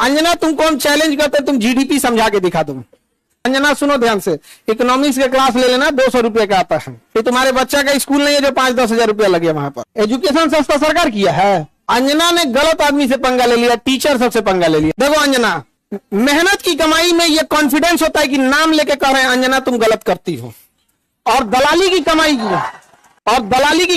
अंजना तुमको हम चैलेंज करते, तुम जीडीपी समझा के दिखा दो। अंजना सुनो ध्यान से, इकोनॉमिक्स के क्लास ले लेना, 200 रुपए का आता है। ये तुम्हारे बच्चा का स्कूल नहीं है जो 5-10 हजार रुपया लगे वहां पर। एजुकेशन सस्ता सरकार किया है। अंजना ने गलत आदमी से पंगा ले लिया, टीचर सबसे पंगा ले लिया। देखो अंजना, मेहनत की कमाई में ये कॉन्फिडेंस होता है कि नाम लेके कह रहे हैं अंजना तुम गलत करती हो। और दलाली की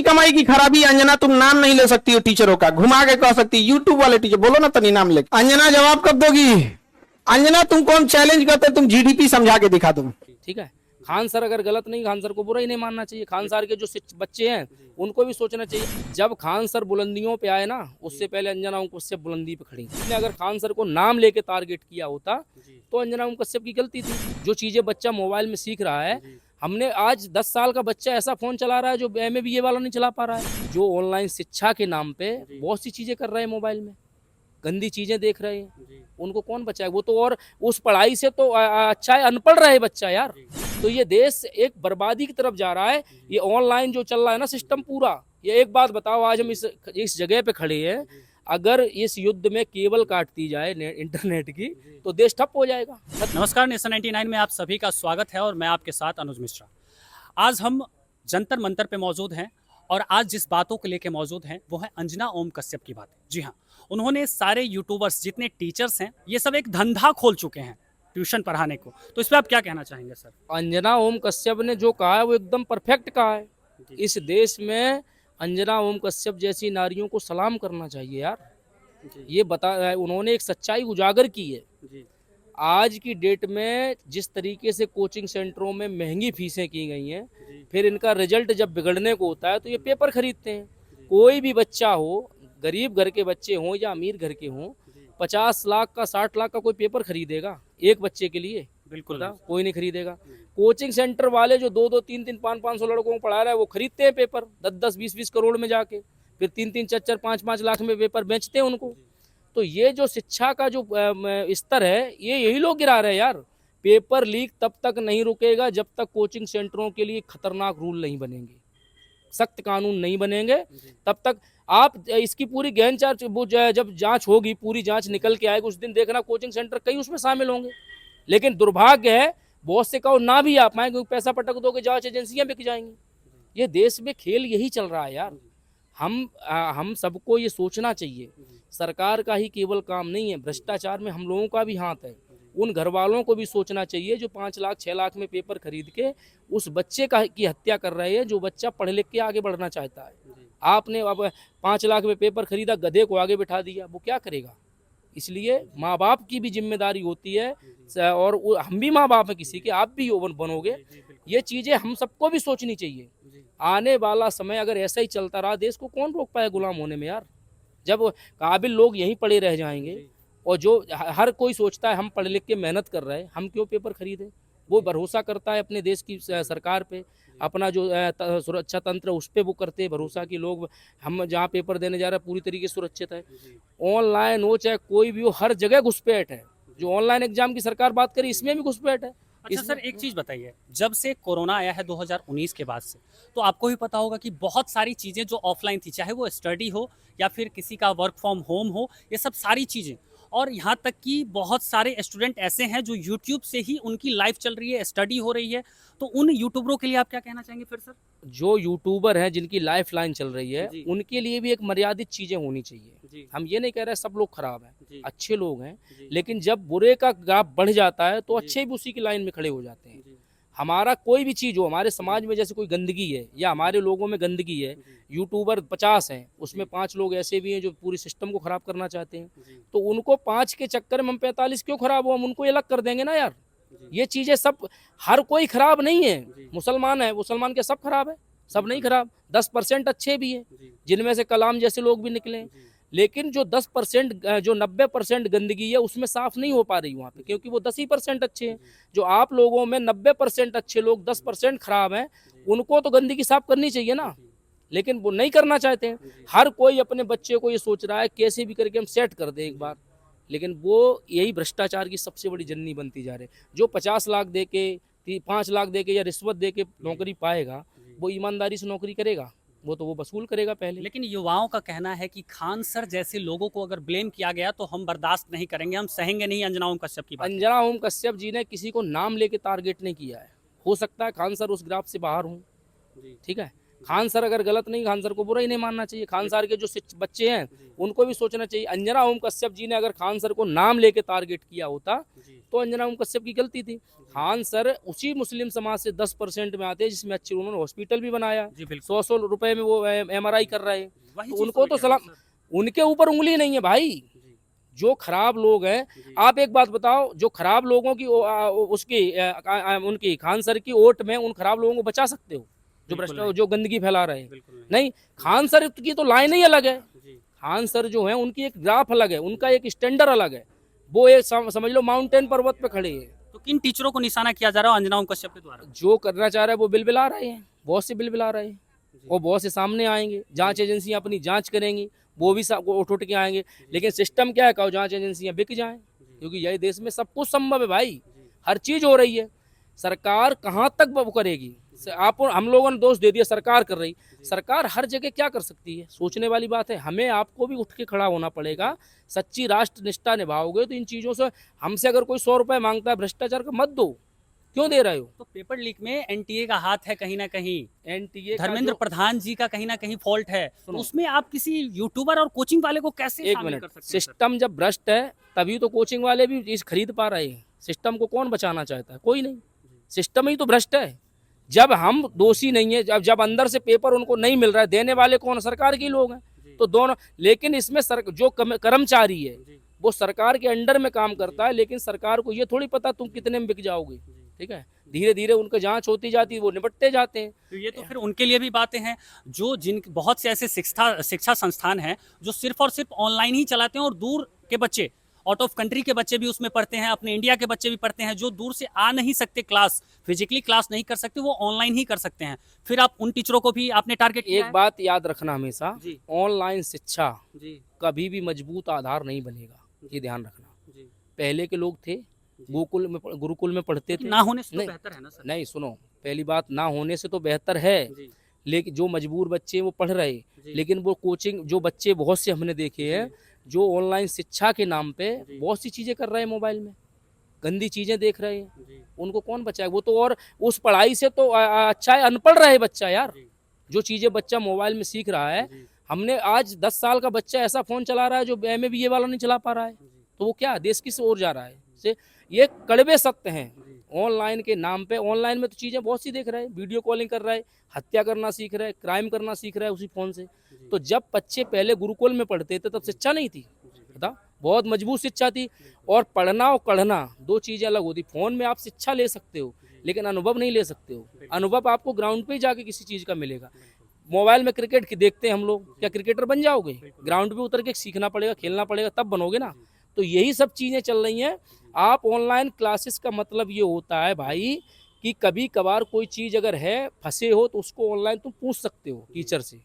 कमाई की खराबी, अंजना तुम नाम नहीं ले सकती हो टीचरों का, घुमा के कह सकती। यूट्यूब वाले टीचर बोलो ना तनी नाम लेके। अंजना जवाब कब दोगी? अंजना तुमको हम चैलेंज करते, तुम जीडीपी समझा के दिखा दो। ठीक है, खान सर अगर गलत नहीं, खान सर को बुरा ही नहीं मानना चाहिए। खान सर के जो बच्चे हैं उनको भी सोचना चाहिए। जब खान सर बुलंदियों पे आए ना, उससे पहले अंजना ओम कश्यप बुलंदी पे खड़ी थी। अगर खान सर को नाम लेके टारगेट किया होता तो अंजना ओम कश्यप की गलती थी। जो चीजें बच्चा मोबाइल में सीख रहा है, हमने आज 10 साल का बच्चा ऐसा फोन चला रहा है जो MA BA वाला नहीं चला पा रहा है। जो ऑनलाइन शिक्षा के नाम पे बहुत सी चीजें कर रहे हैं, मोबाइल में गंदी चीजें देख रहे हैं, उनको कौन बचाए? वो तो और उस पढ़ाई से तो अच्छा है, अनपढ़ रहे बच्चा यार। तो ये देश एक बर्बादी की तरफ जा रहा है। ये ऑनलाइन जो चल रहा है ना सिस्टम पूरा, ये एक बात बताओ, आज हम इस जगह पे खड़े हैं, अगर इस युद्ध में केबल काट दी जाए इंटरनेट की तो देश ठप हो जाएगा। नमस्कार, नेशन 99 में आप सभी का स्वागत है और मैं आपके साथ अनुज मिश्रा। आज हम जंतर मंतर पे मौजूद हैं और आज जिस बातों को लेके मौजूद हैं वो है अंजना ओम कश्यप की बात। जी हाँ, उन्होंने सारे यूट्यूबर्स जितने टीचर्स हैं ये सब एक धंधा खोल चुके हैं ट्यूशन पढ़ाने को। तो इस पर आप क्या कहना चाहेंगे सर? अंजना ओम कश्यप ने जो कहा है वो एकदम परफेक्ट कहा है। इस देश में अंजना ओम कश्यप जैसी नारियों को सलाम करना चाहिए यार। ये उन्होंने एक सच्चाई उजागर की है। आज की डेट में जिस तरीके से कोचिंग सेंटरों में महंगी फीसें की गई हैं, फिर इनका रिजल्ट जब बिगड़ने को होता है तो ये पेपर खरीदते हैं। कोई भी बच्चा हो, गरीब घर के बच्चे हों या अमीर घर के हों, 50 लाख का 60 लाख का कोई पेपर खरीदेगा एक बच्चे के लिए? बिल्कुल कोई नहीं खरीदेगा। कोचिंग सेंटर वाले जो 2-2, 3-3, 500 लड़कों को पढ़ा रहा है वो खरीदते हैं पेपर 10-10, 20-20 करोड़ में जाके, फिर 3-3, 4-4, 5-5 लाख में पेपर बेचते हैं उनको। तो ये जो शिक्षा का जो स्तर है ये यही लोग गिरा रहे हैं यार। पेपर लीक तब तक नहीं रुकेगा जब तक कोचिंग सेंटरों के लिए खतरनाक रूल नहीं बनेंगे, सख्त कानून नहीं बनेंगे, तब तक आप इसकी पूरी गहन जांच, जब जांच होगी, पूरी जांच निकल के आएगी, उस दिन देखना कोचिंग सेंटर कई उसमें शामिल होंगे। लेकिन दुर्भाग्य है बहुत से कहो ना भी आ पाए क्योंकि पैसा पटक दोगे, जांच एजेंसियां बिक जाएंगी। ये देश में खेल यही चल रहा है यार। हम सबको ये सोचना चाहिए, सरकार का ही केवल काम नहीं है, भ्रष्टाचार में हम लोगों का भी हाथ है। उन घर वालों को भी सोचना चाहिए जो 5 लाख 6 लाख में पेपर खरीद के उस बच्चे की हत्या कर रहे हैं, जो बच्चा पढ़ लिख के आगे बढ़ना चाहता है। आपने अब 5 लाख में पेपर खरीदा, गधे को आगे बिठा दिया, वो क्या करेगा? इसलिए माँ बाप की भी जिम्मेदारी होती है, और हम भी माँ बाप हैं किसी के, आप भी बनोगे। ये चीज़ें हम सबको भी सोचनी चाहिए। आने वाला समय अगर ऐसा ही चलता रहा, देश को कौन रोक पाए गुलाम होने में यार? जब काबिल लोग यहीं पड़े रह जाएंगे और जो हर कोई सोचता है हम पढ़ लिख के मेहनत कर रहे हैं, हम क्यों पेपर खरीदें? वो भरोसा करता है अपने देश की सरकार पे, अपना जो सुरक्षा तंत्र उस पर वो करते हैं भरोसा कि लोग हम जहाँ पेपर देने जा रहे हैं पूरी तरीके से सुरक्षित है। ऑनलाइन हो चाहे कोई भी हो, हर जगह घुसपैठ है। जो ऑनलाइन एग्जाम की सरकार बात करी, इसमें भी घुसपैठ है। अच्छा सर, एक चीज़ बताइए, जब से कोरोना आया है 2019 के बाद से, तो आपको भी पता होगा कि बहुत सारी चीज़ें जो ऑफलाइन थी, चाहे वो स्टडी हो या फिर किसी का वर्क फ्रॉम होम हो, ये सब सारी चीज़ें, और यहाँ तक कि बहुत सारे स्टूडेंट ऐसे हैं जो यूट्यूब से ही उनकी लाइफ चल रही है, स्टडी हो रही है। तो उन यूट्यूबरों के लिए आप क्या कहना चाहेंगे फिर सर? जो यूट्यूबर हैं जिनकी लाइफ लाइन चल रही है, उनके लिए भी एक मर्यादित चीज़ें होनी चाहिए। हम ये नहीं कह रहे सब लोग खराब हैं, अच्छे लोग हैं, लेकिन जब बुरे का ग्राफ बढ़ जाता है तो अच्छे भी उसी की लाइन में खड़े हो जाते हैं। हमारा कोई भी चीज़ हो, हमारे समाज में जैसे कोई गंदगी है या हमारे लोगों में गंदगी है, यूट्यूबर 50 हैं, उसमें 5 लोग ऐसे भी हैं जो पूरी सिस्टम को ख़राब करना चाहते हैं, तो उनको 5 के चक्कर में हम 45 क्यों ख़राब हो? हम उनको अलग कर देंगे ना यार। ये चीज़ें सब, हर कोई ख़राब नहीं है। मुसलमान है, मुसलमान के सब खराब है? सब नहीं खराब, 10% अच्छे भी हैं, जिनमें से कलाम जैसे लोग भी निकले। लेकिन जो 10%, जो 90% गंदगी है उसमें साफ नहीं हो पा रही वहाँ पे, क्योंकि वो 10% अच्छे हैं। जो आप लोगों में 90% अच्छे लोग, 10% खराब हैं, उनको तो गंदगी साफ करनी चाहिए ना, लेकिन वो नहीं करना चाहते हैं। हर कोई अपने बच्चे को ये सोच रहा है कैसे भी करके हम सेट कर दें एक बार, लेकिन वो यही भ्रष्टाचार की सबसे बड़ी जननी बनती जा रही है। जो 50 लाख दे के, 5 लाख दे के या रिश्वत दे के नौकरी पाएगा, वो ईमानदारी से नौकरी करेगा? वो तो वो वसूल करेगा पहले। लेकिन युवाओं का कहना है कि खान सर जैसे लोगों को अगर ब्लेम किया गया तो हम बर्दाश्त नहीं करेंगे, हम सहेंगे नहीं। अंजना ओम कश्यप की बात। अंजना ओम कश्यप जी ने किसी को नाम लेके टारगेट नहीं किया है। हो सकता है खान सर उस ग्राफ से बाहर हों, ठीक है। खान सर अगर गलत नहीं, खान सर को बुरा ही नहीं मानना चाहिए। खान सर के जो बच्चे हैं उनको भी सोचना चाहिए। अंजना ओम कश्यप जी ने अगर खान सर को नाम लेके टारगेट किया होता तो अंजना ओम कश्यप की गलती थी। खान सर उसी मुस्लिम समाज से 10% में आते हैं जिसमें अच्छे उन्होंने हॉस्पिटल भी बनाया, जी बिल्कुल। 100 रुपए में वो MRI कर रहे हैं। वही तो चीज़ उनको मैं तो कह रहा सलाम, हूं, सर। उनके ऊपर उंगली नहीं है भाई। जो खराब लोग हैं, आप एक बात बताओ, जो खराब लोगों की उनकी खान सर की वोट में उन खराब लोगों को बचा सकते हो जो बिल्कुल भ्रष्ट जो गंदगी फैला रहे हैं? बिल्कुल नहीं, खान सर की तो लाइन ही अलग है। जी। खान सर जो है उनकी एक ग्राफ अलग है, उनका एक स्टैंडर्ड अलग है। वो एक समझ लो माउंटेन पर्वत पे खड़े हैं। तो किन टीचरों को निशाना किया जा रहा है अंजना ओम कश्यप के द्वारा? जो करना चाह रहा है वो बिल बिला रहे हैं, बहुत से बिल बिला रहे हैं। वो बहुत से सामने आएंगे, जांच एजेंसियां अपनी जांच करेंगी, वो भी उठ उठ के आएंगे। लेकिन सिस्टम क्या है, कहो जांच एजेंसियां बिक जाएं, क्योंकि यही देश में सब कुछ संभव है भाई। हर चीज हो रही है। सरकार कहाँ तक वो करेगी? आप हम लोगों ने दोष दे दिया सरकार कर रही। सरकार हर जगह क्या कर सकती है, सोचने वाली बात है। हमें आपको भी उठ के खड़ा होना पड़ेगा। सच्ची राष्ट्र निष्ठा निभाओगे तो इन चीजों से, हमसे अगर कोई 100 रुपए मांगता है भ्रष्टाचार का, मत दो। क्यों दे रहे हो? तो पेपर लीक में एनटीए का हाथ है कहीं ना कहीं, एनटीए धर्मेंद्र प्रधान जी का कहीं ना कहीं फॉल्ट है। तो उसमें आप किसी यूट्यूबर और कोचिंग वाले को कैसे एक शामिल मिनट, कर सकते हैं? सिस्टम जब भ्रष्ट है तभी तो कोचिंग वाले भी इस खरीद पा रहे हैं। सिस्टम को कौन बचाना चाहता है? कोई नहीं। सिस्टम ही तो भ्रष्ट है। जब हम दोषी नहीं है, जब अंदर से पेपर उनको नहीं मिल रहा है, देने वाले कौन? सरकार के लोग हैं। तो दोनों, लेकिन इसमें जो कर्मचारी है वो सरकार के अंडर में काम करता है, लेकिन सरकार को ये थोड़ी पता तुम कितने में बिक जाओगे, ठीक है। धीरे धीरे उनका जांच होती जाती है, वो निपटते जाते हैं। तो ये तो फिर उनके लिए भी बातें हैं जो जिन बहुत से ऐसे शिक्षा संस्थान हैं जो सिर्फ और सिर्फ ऑनलाइन ही चलाते हैं, और दूर के बच्चे, आउट ऑफ कंट्री के बच्चे भी उसमें पढ़ते हैं, अपने इंडिया के बच्चे भी पढ़ते हैं, जो दूर से आ नहीं सकते, क्लास फिजिकली क्लास नहीं कर सकते, वो ऑनलाइन ही कर सकते हैं। फिर आप उन टीचरों को भी आपने टारगेट किया है? एक बात याद रखना हमेशा, जी। ऑनलाइन शिक्षा जी कभी भी मजबूत आधार नहीं बनेगा, ये ध्यान रखना। जी। पहले के लोग थे गुरुकुल में पढ़ते थे। ना होने से तो नहीं, बेहतर है ना सर? नहीं सुनो, पहली बात, ना होने से तो बेहतर है। जी लेकिन जो मजबूर बच्चे हैं वो पढ़ रहे, जी। लेकिन वो कोचिंग, जो बच्चे बहुत से हमने देखे हैं जो ऑनलाइन शिक्षा के नाम पे बहुत सी चीजें कर रहे हैं, मोबाइल में गंदी चीजें देख रहे हैं, जी उनको कौन बचाए? वो तो और उस पढ़ाई से तो अच्छा है अनपढ़ रहे बच्चा यार। जी। जो चीजें बच्चा मोबाइल में सीख रहा है, जी। हमने आज 10 साल का बच्चा ऐसा फोन चला रहा है जो MA BA वाला नहीं चला पा रहा है, तो वो क्या देश किस ओर जा रहा है? से ये कड़वे सत्य हैं। ऑनलाइन के नाम पे, ऑनलाइन में तो चीजें बहुत सी देख रहे हैं, वीडियो कॉलिंग कर रहा है, हत्या करना सीख रहा है, क्राइम करना सीख रहा है उसी फोन से। तो जब बच्चे पहले गुरुकुल में पढ़ते थे तब शिक्षा नहीं थी, बता, बहुत मजबूत शिक्षा थी। और पढ़ना और पढ़ना दो चीजें अलग होती। फोन में आप शिक्षा ले सकते हो लेकिन अनुभव नहीं ले सकते हो। अनुभव आपको ग्राउंड पे जाके किसी चीज का मिलेगा। मोबाइल में क्रिकेट की देखते हैं हम लोग, क्या क्रिकेटर बन जाओगे? ग्राउंड पे उतर के सीखना पड़ेगा, खेलना पड़ेगा, तब बनोगे ना। तो यही सब चीजें चल रही हैं। आप ऑनलाइन क्लासेस का मतलब ये होता है भाई कि कभी कभार कोई चीज अगर है, फंसे हो, तो उसको ऑनलाइन तुम पूछ सकते हो टीचर से।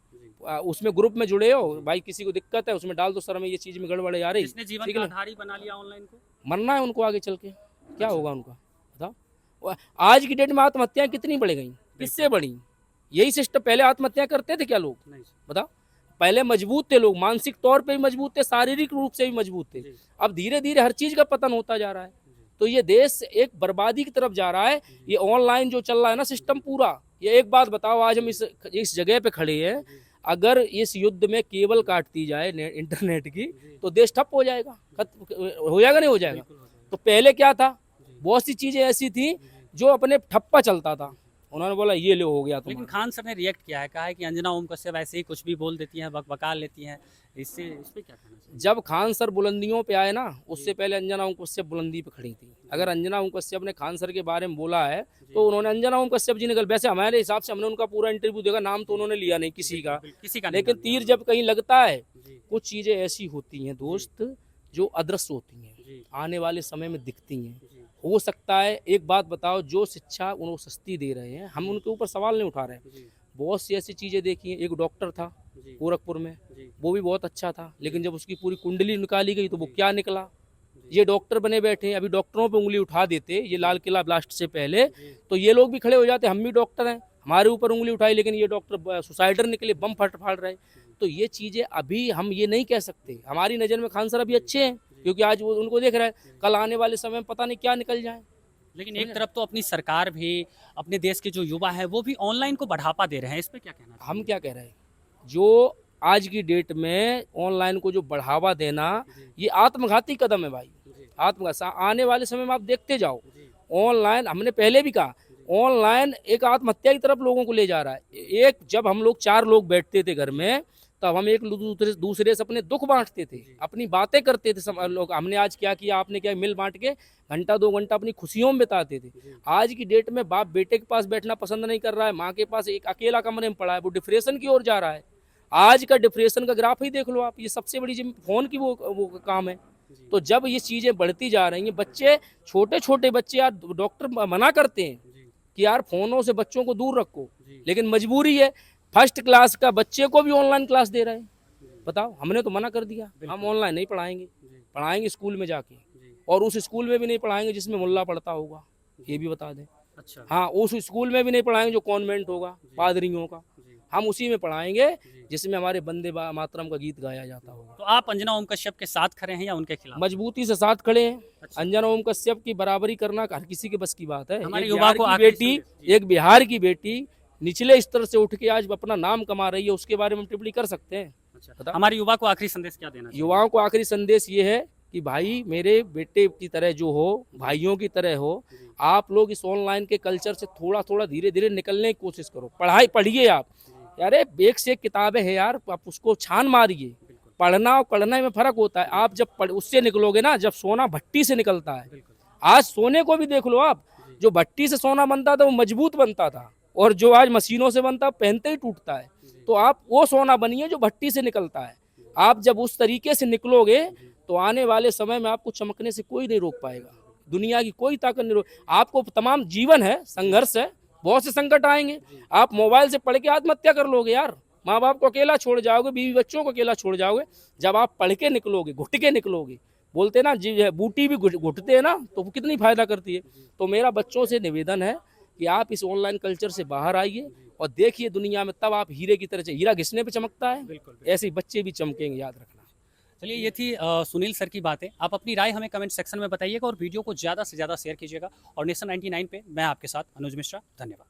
उसमें ग्रुप में जुड़े हो भाई, किसी को दिक्कत है उसमें डाल दो, सर में ये चीज में गड़बड़ है आ रही, जिसने जीवन ठीक का है ना? आधार ही बना लिया ऑनलाइन को, मरना है उनको आगे चल के, क्या होगा उनका बताओ? आज की डेट में आत्महत्याएं कितनी बढ़ गई, किससे बढ़ी? यही सिस्टम। पहले आत्महत्या करते थे क्या लोग? नहीं बताओ। पहले मजबूत थे लोग, मानसिक तौर पे भी मजबूत थे, शारीरिक रूप से भी मजबूत थे। अब धीरे धीरे हर चीज का पतन होता जा रहा है। तो ये देश एक बर्बादी की तरफ जा रहा है। ये ऑनलाइन जो चल रहा है ना सिस्टम पूरा, ये एक बात बताओ, आज हम इस जगह पे खड़े हैं, अगर इस युद्ध में केबल काट दी जाए इंटरनेट की तो देश ठप हो जाएगा, हो जाएगा नहीं हो जाएगा? तो पहले क्या था, बहुत सी चीजें ऐसी थी जो अपने ठप्पा चलता था, उन्होंने बोला ये लो हो गया। लेकिन खान सर ने रिएक्ट किया है, कहा है कि अंजना ओम कश्यप ऐसे ही कुछ भी बोल देती हैं, बकबका लेती हैं, इस पे क्या कहना चाहिए? जब खान सर बुलंदियों पे आए ना, उससे पहले अंजना ओम कश्यप बुलंदी पे खड़ी थी। अगर अंजना ओम कश्यप ने खान सर के बारे में बोला है तो उन्होंने, अंजना ओम कश्यप जी ने, वैसे हमारे हिसाब से हमने उनका पूरा इंटरव्यू देखा, नाम तो उन्होंने लिया नहीं किसी का, लेकिन तीर जब कहीं लगता है, कुछ चीजें ऐसी होती हैं दोस्त जो अदृश्य होती हैं, आने वाले समय में दिखती हैं। हो सकता है, एक बात बताओ, जो शिक्षा उनको सस्ती दे रहे हैं, हम उनके ऊपर सवाल नहीं उठा रहे हैं। बहुत सी ऐसी चीजें देखी हैं। एक डॉक्टर था गोरखपुर में, वो भी बहुत अच्छा था, लेकिन जब उसकी पूरी कुंडली निकाली गई तो वो क्या निकला? ये डॉक्टर बने बैठे हैं। अभी डॉक्टरों पे उंगली उठा देते ये लाल किला ब्लास्ट से पहले, तो ये लोग भी खड़े हो जाते, हम भी डॉक्टर हैं, हमारे ऊपर उंगली उठाई, लेकिन ये डॉक्टर सुसाइडर निकले, बम फट फाड़ रहे। तो ये चीज़ें अभी हम ये नहीं कह सकते। हमारी नज़र में खान सर अभी अच्छे हैं, क्योंकि आज वो उनको देख रहा है, कल आने वाले समय में पता नहीं क्या निकल जाए। लेकिन एक तरफ तो अपनी सरकार भी, अपने देश के जो युवा है वो भी ऑनलाइन को बढ़ावा दे रहे हैं, इस पे क्या कहना चाहिए? हम क्या कह रहे हैं, जो आज की डेट में ऑनलाइन को जो बढ़ावा देना, ये आत्मघाती कदम है भाई। आत्मघाती आने वाले समय में आप देखते जाओ, ऑनलाइन, हमने पहले भी कहा, ऑनलाइन एक आत्महत्या की तरफ लोगों को ले जा रहा है। एक जब हम लोग 4 लोग बैठते थे घर में, तब हम एक दूसरे से अपने दुख बांटते थे, अपनी बातें करते थे लोग, हमने आज क्या किया, आपने क्या, मिल बांट के घंटा 2 घंटा अपनी खुशियों में बिताते थे। आज की डेट में बाप बेटे के पास बैठना पसंद नहीं कर रहा है, माँ के पास एक अकेला कमरे में पड़ा है, वो डिप्रेशन की ओर जा रहा है। आज का डिप्रेशन का ग्राफ ही देख लो आप, ये सबसे बड़ी फोन की वो काम है। तो जब ये चीज़ें बढ़ती जा रही हैं, बच्चे, छोटे छोटे बच्चे, यार डॉक्टर मना करते हैं कि यार फोनों से बच्चों को दूर रखो, लेकिन मजबूरी है, फर्स्ट क्लास का बच्चे को भी ऑनलाइन क्लास दे रहे हैं। बताओ, हमने तो मना कर दिया, हम ऑनलाइन नहीं पढ़ाएंगे, पढ़ाएंगे स्कूल में जाके, और उस स्कूल में भी नहीं पढ़ाएंगे जिसमें मुल्ला पढ़ता होगा, ये भी बता दें। अच्छा। हाँ, उस स्कूल में भी नहीं पढ़ाएंगे जो कॉन्वेंट होगा पादरियों का, हम उसी में पढ़ाएंगे जिसमें हमारे वंदे मातरम का गीत गाया जाता होगा। तो आप अंजना ओम कश्यप के साथ खड़े हैं या उनके खिलाफ? मजबूती से साथ खड़े हैं। अच्छा। अंजना ओम कश्यप की बराबरी करना हर किसी के बस की बात है। हमारे एक युवा बिहार को की आखिरी बेटी, संदेश, जी। एक बिहार की बेटी निचले स्तर से उठ के आज अपना नाम कमा रही है, उसके बारे में हम टिप्पणी कर सकते हैं। अच्छा। हमारे युवा को आखिरी संदेश क्या देना चाहिए? युवाओं को आखिरी संदेश ये है कि भाई, मेरे बेटे की तरह जो हो, भाइयों की तरह हो, आप लोग इस ऑनलाइन के कल्चर से थोड़ा थोड़ा धीरे धीरे निकलने की कोशिश करो। पढ़ाई पढ़िए आप, यार एक से एक किताबें हैं यार, आप उसको छान मारिए। पढ़ना और पढ़ने में फर्क होता है। आप जब उससे निकलोगे ना, जब सोना भट्टी से निकलता है, आज सोने को भी देख लो आप, जो भट्टी से सोना बनता था वो मजबूत बनता था, और जो आज मशीनों से बनता है पहनते ही टूटता है। तो आप वो सोना बनिए जो भट्टी से निकलता है। आप जब उस तरीके से निकलोगे तो आने वाले समय में आपको चमकने से कोई नहीं रोक पाएगा, दुनिया की कोई ताकत नहीं रोक। आपको तमाम जीवन है, संघर्ष है, बहुत से संकट आएंगे। आप मोबाइल से पढ़ के आत्महत्या कर लोगे यार, माँ बाप को अकेला छोड़ जाओगे, बीवी बच्चों को अकेला छोड़ जाओगे। जब आप पढ़ के निकलोगे, घुट के निकलोगे, बोलते ना जी, बूटी भी घुटते हैं ना, तो वो कितनी फायदा करती है। तो मेरा बच्चों से निवेदन है कि आप इस ऑनलाइन कल्चर से बाहर आइए और देखिए दुनिया में, तब आप हीरे की तरह, हीरा घिसने पे चमकता है, ऐसे ही बच्चे भी चमकेंगे, याद रखना। चलिए, ये थी सुनील सर की बातें। आप अपनी राय हमें कमेंट सेक्शन में बताइएगा और वीडियो को ज़्यादा से ज़्यादा शेयर कीजिएगा। और नेशन 99 पे मैं आपके साथ अनुज मिश्रा, धन्यवाद।